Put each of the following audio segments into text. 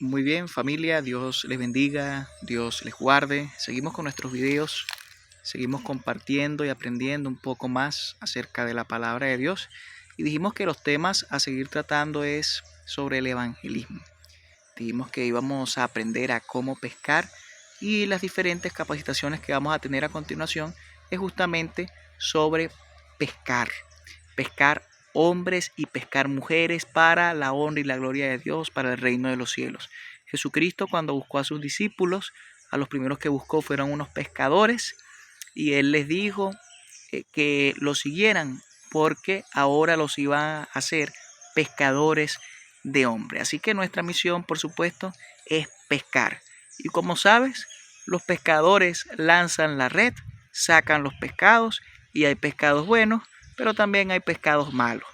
Muy bien, familia, Dios les bendiga, Dios les guarde. Seguimos con nuestros videos, seguimos compartiendo y aprendiendo un poco más acerca de la palabra de Dios. Y dijimos que los temas a seguir tratando es sobre el evangelismo. Dijimos que íbamos a aprender a cómo pescar y las diferentes capacitaciones que vamos a tener a continuación es justamente sobre pescar. Pescar hombres y pescar mujeres para la honra y la gloria de Dios, para el reino de los cielos. Jesucristo, cuando buscó a sus discípulos, a los primeros que buscó fueron unos pescadores y él les dijo que lo siguieran porque ahora los iba a hacer pescadores de hombres. Así que nuestra misión, por supuesto, es pescar. Y como sabes, los pescadores lanzan la red, sacan los pescados y hay pescados buenos, pero también hay pescados malos.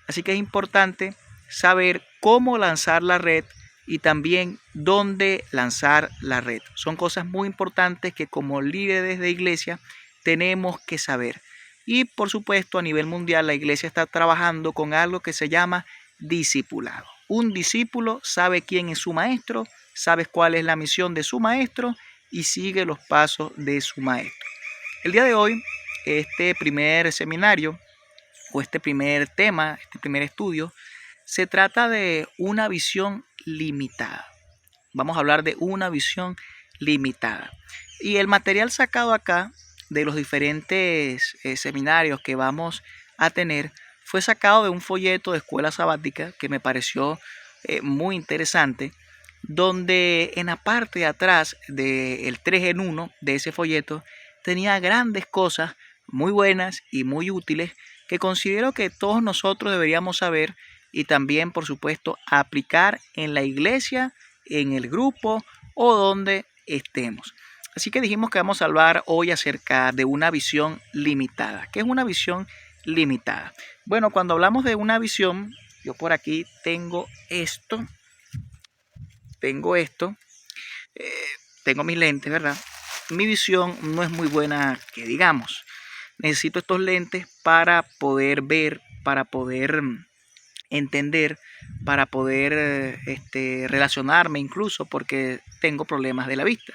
Así que es importante saber cómo lanzar la red y también dónde lanzar la red. Son cosas muy importantes que como líderes de iglesia tenemos que saber. Y por supuesto a nivel mundial la iglesia está trabajando con algo que se llama discipulado. Un discípulo sabe quién es su maestro, sabe cuál es la misión de su maestro y sigue los pasos de su maestro. El día de hoy, este primer seminario o este primer tema, este primer estudio, se trata de una visión limitada. Vamos a hablar de una visión limitada. Y el material sacado acá de los diferentes seminarios que vamos a tener fue sacado de un folleto de escuela sabática que me pareció muy interesante, donde en la parte de atrás del 3 en 1 de ese folleto tenía grandes cosas muy buenas y muy útiles que considero que todos nosotros deberíamos saber y también, por supuesto, aplicar en la iglesia, en el grupo o donde estemos. Así que dijimos que vamos a hablar hoy acerca de una visión limitada. ¿Qué es una visión limitada? Bueno, cuando hablamos de una visión, yo por aquí tengo esto, eh, tengo mis lentes, ¿verdad? Mi visión no es muy buena, que digamos. Necesito estos lentes para poder ver, para poder entender, para poder relacionarme incluso porque tengo problemas de la vista.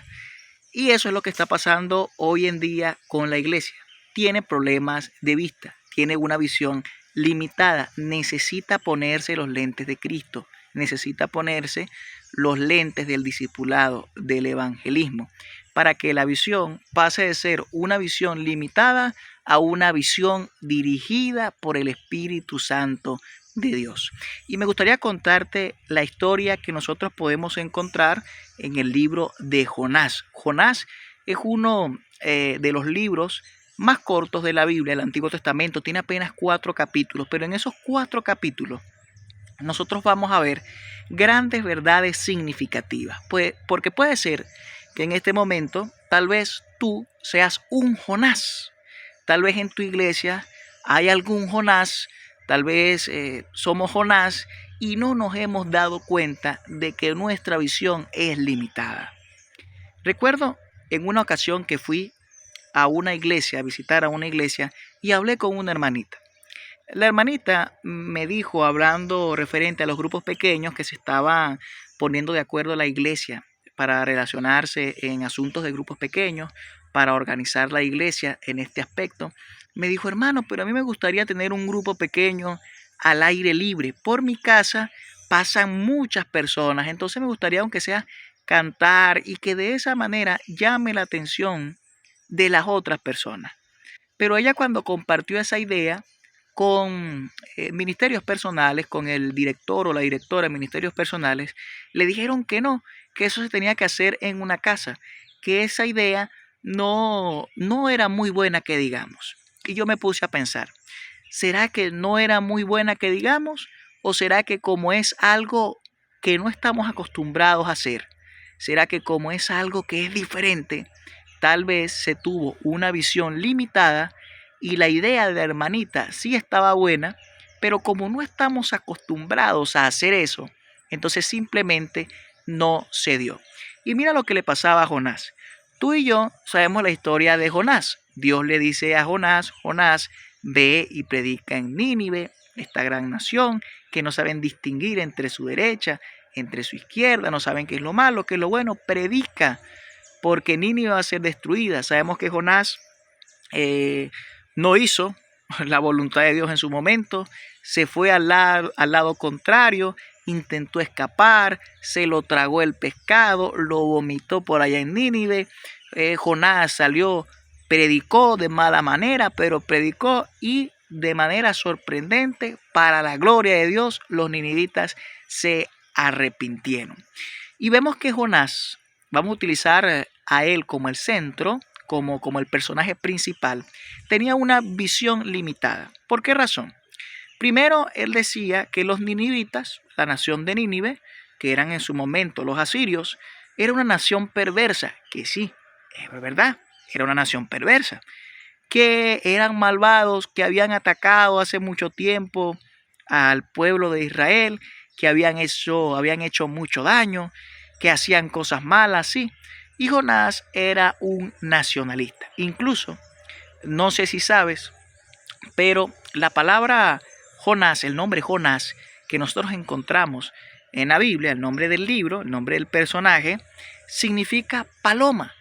Y eso es lo que está pasando hoy en día con la iglesia. Tiene problemas de vista, tiene una visión limitada, necesita ponerse los lentes de Cristo, necesita ponerse los lentes del discipulado, del evangelismo, para que la visión pase de ser una visión limitada a una visión dirigida por el Espíritu Santo de Dios. Y me gustaría contarte la historia que nosotros podemos encontrar en el libro de Jonás. Jonás es uno de los libros más cortos de la Biblia, el Antiguo Testamento, tiene apenas 4 capítulos, pero en esos 4 capítulos nosotros vamos a ver grandes verdades significativas, pues, porque puede ser que en este momento tal vez tú seas un Jonás, tal vez en tu iglesia hay algún Jonás, tal vez somos Jonás y no nos hemos dado cuenta de que nuestra visión es limitada. Recuerdo en una ocasión que fui a una iglesia, a visitar a una iglesia y hablé con una hermanita. La hermanita me dijo, hablando referente a los grupos pequeños que se estaban poniendo de acuerdo a la iglesia para relacionarse en asuntos de grupos pequeños, para organizar la iglesia en este aspecto, me dijo, hermano, pero a mí me gustaría tener un grupo pequeño al aire libre. Por mi casa pasan muchas personas, entonces me gustaría, aunque sea, cantar y que de esa manera llame la atención de las otras personas. Pero ella cuando compartió esa idea con ministerios personales, con el director o la directora de ministerios personales, le dijeron que no, que eso se tenía que hacer en una casa, que esa idea no era muy buena que digamos. Y yo me puse a pensar, ¿será que no era muy buena que digamos? ¿O será que como es algo que no estamos acostumbrados a hacer, será que como es algo que es diferente, tal vez se tuvo una visión limitada y la idea de la hermanita sí estaba buena, pero como no estamos acostumbrados a hacer eso, entonces simplemente no se dio. Y mira lo que le pasaba a Jonás. Tú y yo sabemos la historia de Jonás. Dios le dice a Jonás, Jonás, ve y predica en Nínive, esta gran nación, que no saben distinguir entre su derecha entre su izquierda, no saben qué es lo malo, qué es lo bueno. Predica, porque Nínive va a ser destruida. Sabemos que Jonás no hizo la voluntad de Dios en su momento, se fue al lado contrario, intentó escapar, se lo tragó el pescado, lo vomitó por allá en Nínive. Jonás salió, predicó de mala manera, pero predicó, y de manera sorprendente, para la gloria de Dios, los ninivitas se arrepintieron. Y vemos que Jonás, vamos a utilizar a él como el centro, como el personaje principal, tenía una visión limitada. ¿Por qué razón? Primero, él decía que los ninivitas, la nación de Nínive, que eran en su momento los asirios, era una nación perversa, que sí, es verdad, era una nación perversa, que eran malvados, que habían atacado hace mucho tiempo al pueblo de Israel, que habían hecho mucho daño, que hacían cosas malas, sí. Y Jonás era un nacionalista. Incluso, no sé si sabes, pero la palabra Jonás, el nombre Jonás que nosotros encontramos en la Biblia, el nombre del libro, el nombre del personaje, significa paloma.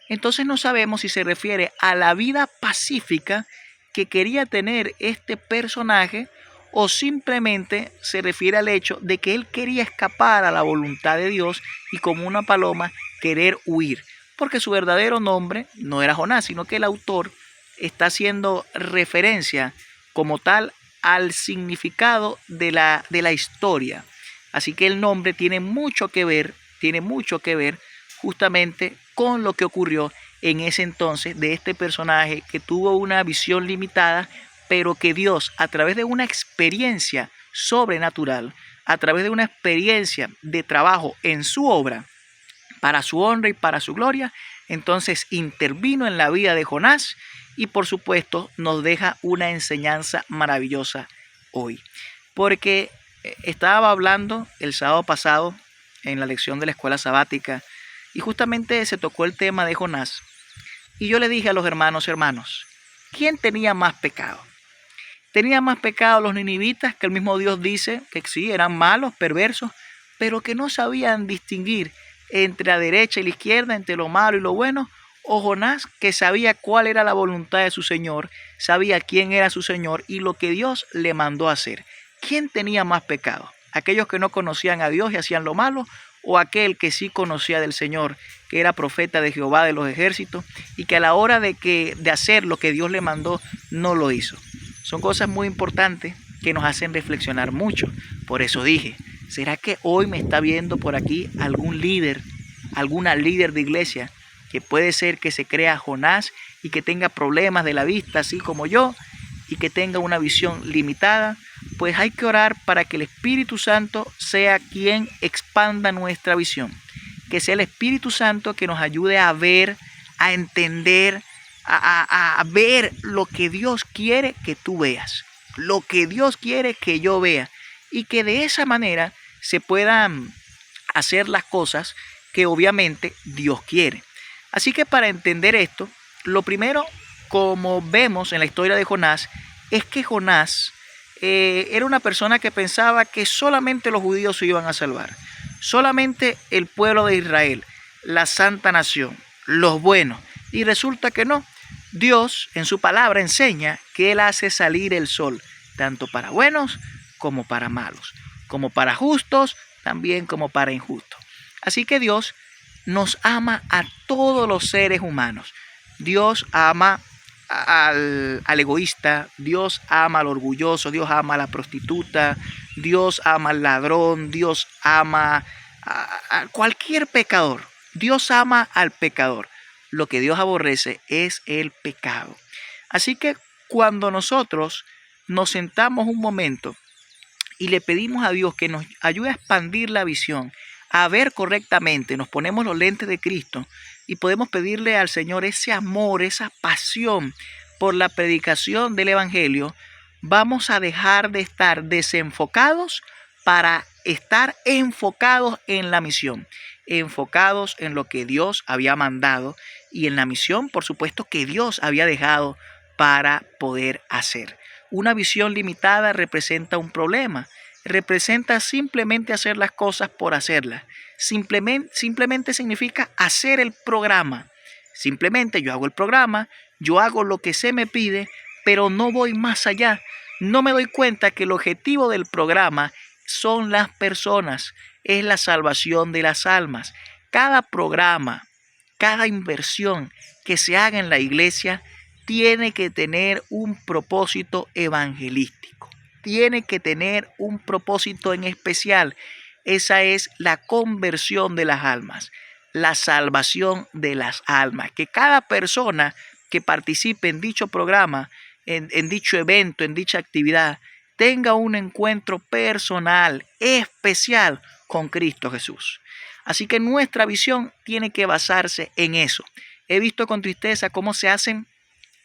Entonces no sabemos si se refiere a la vida pacífica que quería tener este personaje, o simplemente se refiere al hecho de que él quería escapar a la voluntad de Dios y, como una paloma, querer huir, porque su verdadero nombre no era Jonás, sino que el autor está haciendo referencia como tal al significado de la historia. Así que el nombre tiene mucho que ver justamente con lo que ocurrió en ese entonces de este personaje que tuvo una visión limitada, pero que Dios, a través de una experiencia sobrenatural, a través de una experiencia de trabajo en su obra, para su honra y para su gloria, entonces intervino en la vida de Jonás y, por supuesto, nos deja una enseñanza maravillosa hoy. Porque estaba hablando el sábado pasado en la lección de la escuela sabática y justamente se tocó el tema de Jonás. Y yo le dije a los hermanos, ¿quién tenía más pecado? ¿Tenía más pecado los ninivitas, que el mismo Dios dice que sí, eran malos, perversos, pero que no sabían distinguir entre la derecha y la izquierda, entre lo malo y lo bueno? ¿O Jonás, que sabía cuál era la voluntad de su Señor, sabía quién era su Señor y lo que Dios le mandó a hacer? ¿Quién tenía más pecado? ¿Aquellos que no conocían a Dios y hacían lo malo, o aquel que sí conocía del Señor, que era profeta de Jehová de los ejércitos y que a la hora de hacer lo que Dios le mandó no lo hizo? Son cosas muy importantes que nos hacen reflexionar mucho. Por eso dije, ¿será que hoy me está viendo por aquí algún líder, alguna líder de iglesia, que puede ser que se crea Jonás y que tenga problemas de la vista, así como yo, y que tenga una visión limitada? Pues hay que orar para que el Espíritu Santo sea quien expanda nuestra visión. Que sea el Espíritu Santo que nos ayude a ver, a entender, a ver lo que Dios quiere que tú veas, lo que Dios quiere que yo vea, y que de esa manera se puedan hacer las cosas que obviamente Dios quiere. Así que para entender esto, lo primero, como vemos en la historia de Jonás, es que Jonás era una persona que pensaba que solamente los judíos se iban a salvar, solamente el pueblo de Israel, la santa nación, los buenos. Y resulta que no. Dios en su palabra enseña que Él hace salir el sol, tanto para buenos como para malos, como para justos, también como para injustos. Así que Dios nos ama a todos los seres humanos. Dios ama al egoísta, Dios ama al orgulloso, Dios ama a la prostituta, Dios ama al ladrón, Dios ama a cualquier pecador. Dios ama al pecador. Lo que Dios aborrece es el pecado. Así que cuando nosotros nos sentamos un momento y le pedimos a Dios que nos ayude a expandir la visión, a ver correctamente, nos ponemos los lentes de Cristo y podemos pedirle al Señor ese amor, esa pasión por la predicación del Evangelio, vamos a dejar de estar desenfocados para estar enfocados en la misión, enfocados en lo que Dios había mandado y en la misión, por supuesto, que Dios había dejado para poder hacer. Una visión limitada representa un problema. representa simplemente hacer las cosas por hacerlas. Simplemente significa hacer el programa. Simplemente yo hago el programa, yo hago lo que se me pide, pero no voy más allá. No me doy cuenta que el objetivo del programa son las personas, es la salvación de las almas. Cada programa, cada inversión que se haga en la iglesia tiene que tener un propósito evangelístico. Tiene que tener un propósito en especial. Esa es la conversión de las almas, la salvación de las almas. Que cada persona que participe en dicho programa, en dicho evento, en dicha actividad, tenga un encuentro personal, especial con Cristo Jesús. Así que nuestra visión tiene que basarse en eso. He visto con tristeza cómo se hacen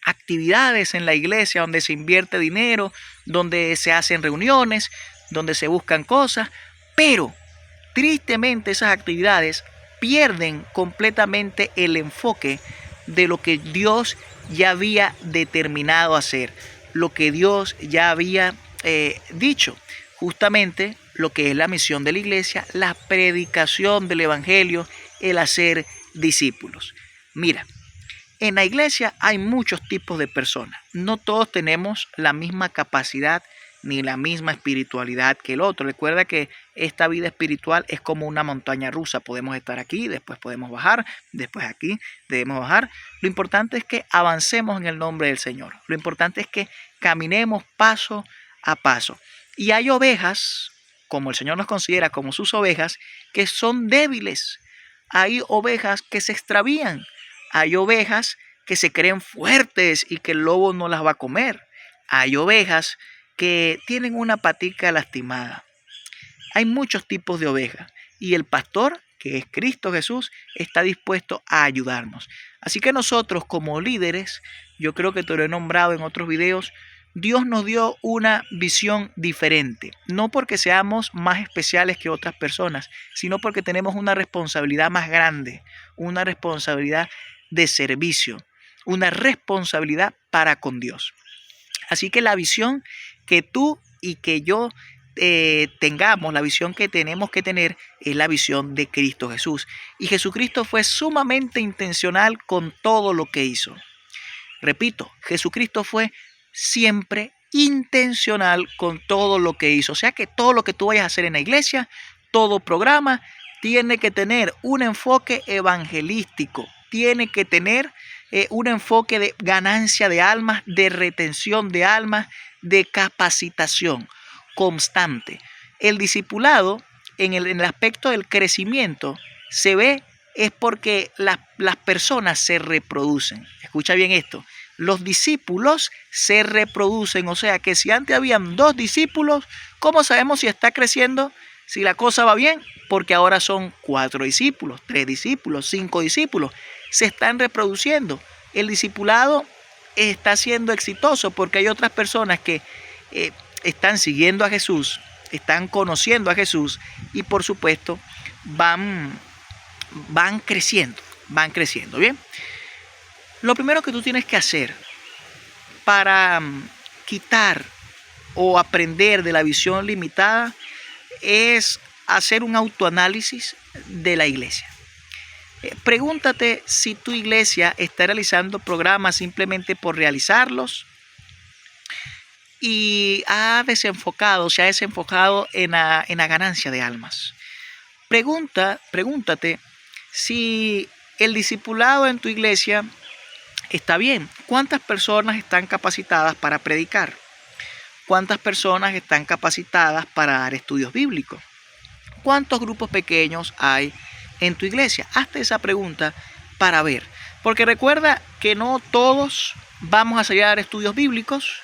actividades en la iglesia donde se invierte dinero, donde se hacen reuniones, donde se buscan cosas, pero tristemente esas actividades pierden completamente el enfoque de lo que Dios ya había determinado hacer, lo que Dios ya había dicho, justamente lo que es la misión de la iglesia, la predicación del evangelio, el hacer discípulos. Mira, en la iglesia hay muchos tipos de personas. No todos tenemos la misma capacidad ni la misma espiritualidad que el otro. Recuerda que esta vida espiritual es como una montaña rusa. Podemos estar aquí, después podemos bajar, después aquí debemos bajar. Lo importante es que avancemos en el nombre del Señor. Lo importante es que caminemos paso a paso. Y hay ovejas, como el Señor nos considera como sus ovejas, que son débiles. Hay ovejas que se extravían. Hay ovejas que se creen fuertes y que el lobo no las va a comer. Hay ovejas que tienen una patica lastimada. Hay muchos tipos de ovejas y el pastor, que es Cristo Jesús, está dispuesto a ayudarnos. Así que nosotros como líderes, yo creo que te lo he nombrado en otros videos, Dios nos dio una visión diferente, no porque seamos más especiales que otras personas, sino porque tenemos una responsabilidad más grande, una responsabilidad de servicio, una responsabilidad para con Dios. Así que la visión que tú y que yo tengamos, la visión que tenemos que tener es la visión de Cristo Jesús. Y Jesucristo fue sumamente intencional con todo lo que hizo. Repito, Jesucristo fue siempre intencional con todo lo que hizo. O sea que todo lo que tú vayas a hacer en la iglesia, todo programa, tiene que tener un enfoque evangelístico, tiene que tener un enfoque de ganancia de almas, de retención de almas, de capacitación constante. El discipulado en el aspecto del crecimiento se ve es porque las personas se reproducen. Escucha bien esto. Los discípulos se reproducen. O sea que si antes habían 2 discípulos, ¿cómo sabemos si está creciendo? Si la cosa va bien, porque ahora son 4 discípulos, 3 discípulos, 5 discípulos. Se están reproduciendo. El discipulado está siendo exitoso porque hay otras personas que están siguiendo a Jesús, están conociendo a Jesús y por supuesto van creciendo, ¿bien? Lo primero que tú tienes que hacer para quitar o aprender de la visión limitada es hacer un autoanálisis de la iglesia. Pregúntate si tu iglesia está realizando programas simplemente por realizarlos y se ha desenfocado en la ganancia de almas. Pregúntate si el discipulado en tu iglesia está bien. ¿Cuántas personas están capacitadas para predicar? ¿Cuántas personas están capacitadas para dar estudios bíblicos? ¿Cuántos grupos pequeños hay en tu iglesia? Hazte esa pregunta para ver. Porque recuerda que no todos vamos a salir a dar estudios bíblicos,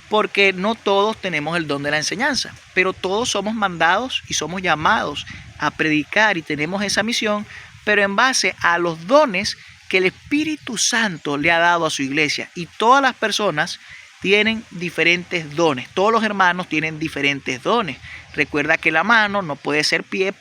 porque no todos tenemos el don de la enseñanza, pero todos somos mandados y somos llamados a predicar y tenemos esa misión, pero en base a los dones que el Espíritu Santo le ha dado a su iglesia. Y todas las personas tienen diferentes dones, todos los hermanos tienen diferentes dones. Recuerda que la mano no puede ser pie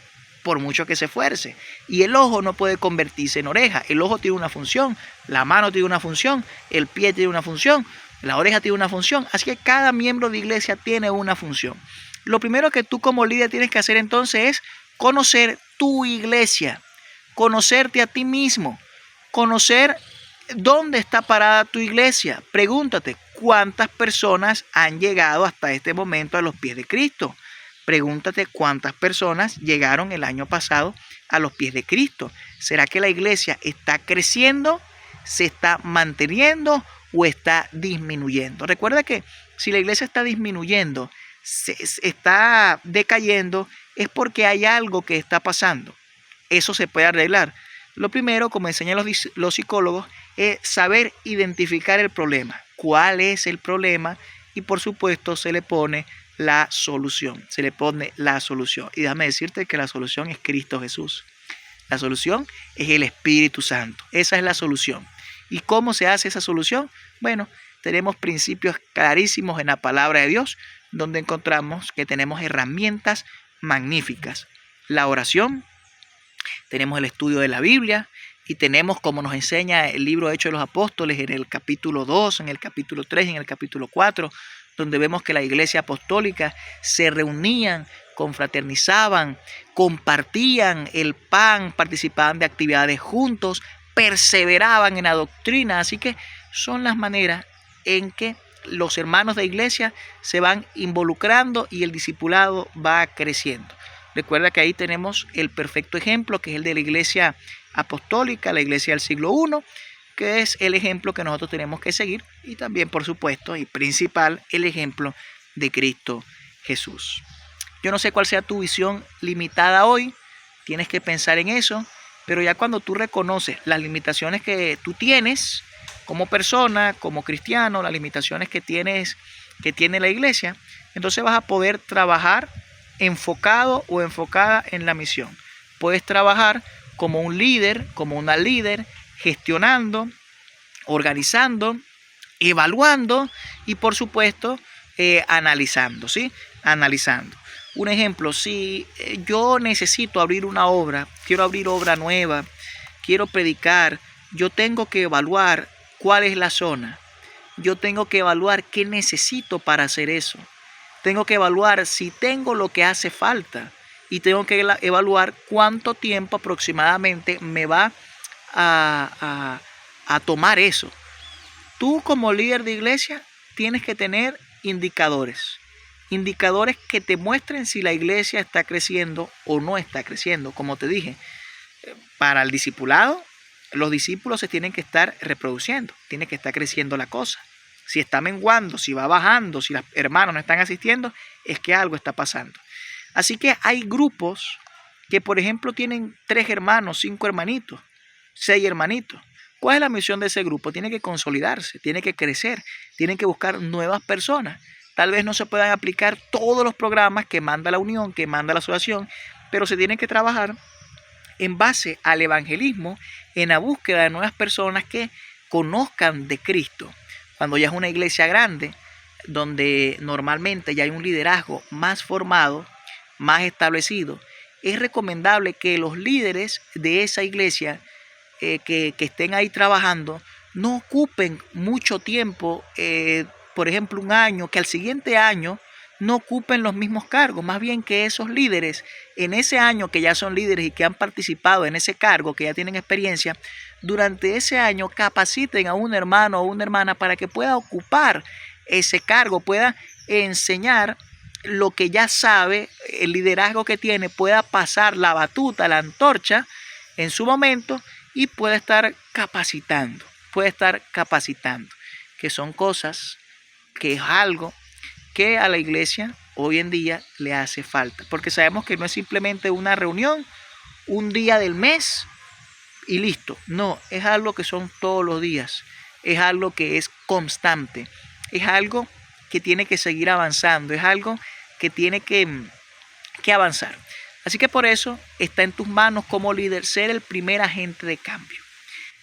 por mucho que se esfuerce, y el ojo no puede convertirse en oreja. El ojo tiene una función, la mano tiene una función, el pie tiene una función, la oreja tiene una función. Así que cada miembro de iglesia tiene una función. Lo primero que tú como líder tienes que hacer entonces es conocer tu iglesia, conocerte a ti mismo, conocer dónde está parada tu iglesia. Pregúntate, ¿cuántas personas han llegado hasta este momento a los pies de Cristo? Pregúntate cuántas personas llegaron el año pasado a los pies de Cristo. ¿Será que la iglesia está creciendo, se está manteniendo o está disminuyendo? Recuerda que si la iglesia está disminuyendo, está decayendo, es porque hay algo que está pasando. Eso se puede arreglar. Lo primero, como enseñan los psicólogos, es saber identificar el problema. ¿Cuál es el problema? Y por supuesto se le pone la solución. Se le pone la solución. Y déjame decirte que la solución es Cristo Jesús. La solución es el Espíritu Santo. Esa es la solución. ¿Y cómo se hace esa solución? Bueno, tenemos principios clarísimos en la palabra de Dios, donde encontramos que tenemos herramientas magníficas. La oración, tenemos el estudio de la Biblia y tenemos, como nos enseña el libro Hechos de los Apóstoles, en el capítulo 2, en el capítulo 3 y en el capítulo 4, donde vemos que la iglesia apostólica se reunían, confraternizaban, compartían el pan, participaban de actividades juntos, perseveraban en la doctrina. Así que son las maneras en que los hermanos de iglesia se van involucrando y el discipulado va creciendo. Recuerda que ahí tenemos el perfecto ejemplo, que es el de la iglesia apostólica, la iglesia del siglo I, que es el ejemplo que nosotros tenemos que seguir, y también, por supuesto, y principal, el ejemplo de Cristo Jesús. Yo no sé cuál sea tu visión limitada hoy, tienes que pensar en eso, pero ya cuando tú reconoces las limitaciones que tú tienes como persona, como cristiano, las limitaciones que tiene la iglesia, entonces vas a poder trabajar enfocado o enfocada en la misión. Puedes trabajar como un líder, como una líder, gestionando, organizando, evaluando y por supuesto analizando, ¿sí? Analizando. Un ejemplo, si yo necesito abrir una obra, quiero abrir obra nueva, quiero predicar, yo tengo que evaluar cuál es la zona. Yo tengo que evaluar qué necesito para hacer eso. Tengo que evaluar si tengo lo que hace falta y tengo que evaluar cuánto tiempo aproximadamente me va a tomar eso. Tú como líder de iglesia tienes que tener indicadores que te muestren si la iglesia está creciendo o no está creciendo. Como te dije, para el discipulado, los discípulos se tienen que estar reproduciendo, tiene que estar creciendo la cosa. Si está menguando, si va bajando, si los hermanos no están asistiendo, es que algo está pasando. Así que hay grupos que, por ejemplo, tienen 3 hermanos, 5 hermanitos, 6 hermanitos. ¿Cuál es la misión de ese grupo? Tiene que consolidarse, tiene que crecer, tienen que buscar nuevas personas. Tal vez no se puedan aplicar todos los programas que manda la unión, que manda la asociación, pero se tiene que trabajar en base al evangelismo, en la búsqueda de nuevas personas que conozcan de Cristo. Cuando ya es una iglesia grande, donde normalmente ya hay un liderazgo más formado, más establecido, es recomendable que los líderes de esa iglesia que estén ahí trabajando no ocupen mucho tiempo, por ejemplo un año, que al siguiente año no ocupen los mismos cargos, más bien que esos líderes en ese año que ya son líderes y que han participado en ese cargo, que ya tienen experiencia, durante ese año capaciten a un hermano o una hermana para que pueda ocupar ese cargo, pueda enseñar lo que ya sabe, el liderazgo que tiene, pueda pasar la batuta, la antorcha en su momento y pueda estar capacitando, que son cosas, que es algo que a la iglesia hoy en día le hace falta, porque sabemos que no es simplemente una reunión, un día del mes y listo. No, es algo que son todos los días, es algo que es constante, es algo que tiene que seguir avanzando, es algo que tiene que avanzar. Así que por eso está en tus manos como líder ser el primer agente de cambio.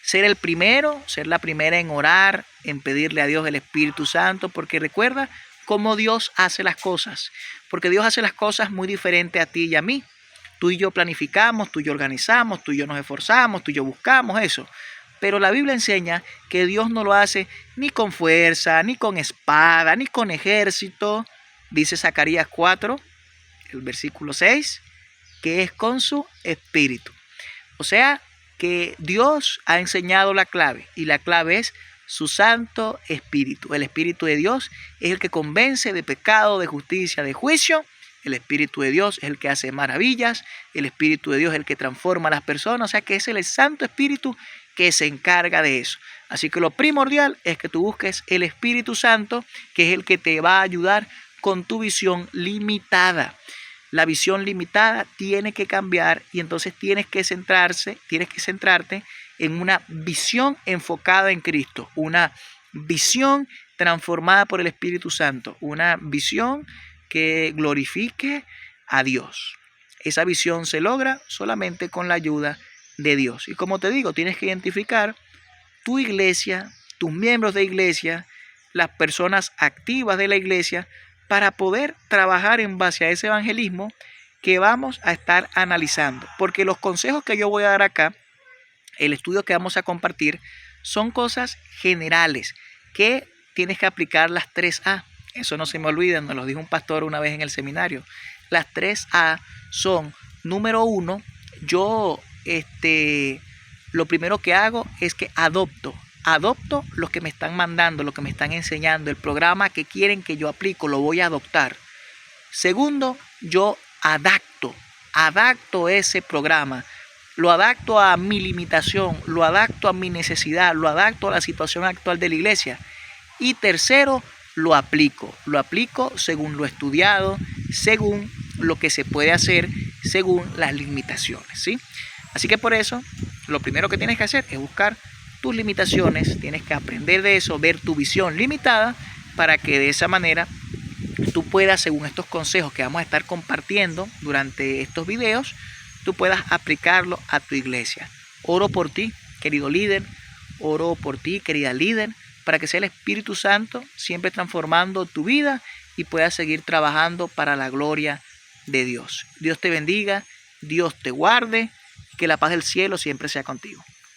Ser el primero, ser la primera en orar, en pedirle a Dios el Espíritu Santo, porque recuerda cómo Dios hace las cosas, porque Dios hace las cosas muy diferente a ti y a mí. Tú y yo planificamos, tú y yo organizamos, tú y yo nos esforzamos, tú y yo buscamos eso. Pero la Biblia enseña que Dios no lo hace ni con fuerza, ni con espada, ni con ejército. Dice Zacarías 4, el versículo 6, que es con su espíritu. O sea, que Dios ha enseñado la clave, y la clave es su Santo Espíritu. El Espíritu de Dios es el que convence de pecado, de justicia, de juicio. El Espíritu de Dios es el que hace maravillas. El Espíritu de Dios es el que transforma a las personas. O sea que es el Santo Espíritu que se encarga de eso. Así que lo primordial es que tú busques el Espíritu Santo, que es el que te va a ayudar con tu visión limitada. La visión limitada tiene que cambiar, y entonces tienes que centrarte en una visión enfocada en Cristo, una visión transformada por el Espíritu Santo, una visión que glorifique a Dios. Esa visión se logra solamente con la ayuda de Dios. Y como te digo, tienes que identificar tu iglesia, tus miembros de iglesia, las personas activas de la iglesia, para poder trabajar en base a ese evangelismo que vamos a estar analizando. Porque los consejos que yo voy a dar acá, el estudio que vamos a compartir, son cosas generales que tienes que aplicar las 3A. Eso no se me olvida, nos lo dijo un pastor una vez en el seminario. Las 3A son, número 1, yo lo primero que hago es que adopto lo que me están mandando, lo que me están enseñando, el programa que quieren que yo aplico, lo voy a adoptar. Segundo, yo adapto ese programa, lo adapto a mi limitación, lo adapto a mi necesidad, lo adapto a la situación actual de la iglesia. Y tercero, lo aplico según lo estudiado, según lo que se puede hacer, según las limitaciones, ¿sí? Así que por eso, lo primero que tienes que hacer es buscar tus limitaciones, tienes que aprender de eso, ver tu visión limitada, para que de esa manera tú puedas, según estos consejos que vamos a estar compartiendo durante estos videos, tú puedas aplicarlo a tu iglesia. Oro por ti, querido líder, oro por ti, querida líder, para que sea el Espíritu Santo siempre transformando tu vida y puedas seguir trabajando para la gloria de Dios. Dios te bendiga, Dios te guarde, que la paz del cielo siempre sea contigo.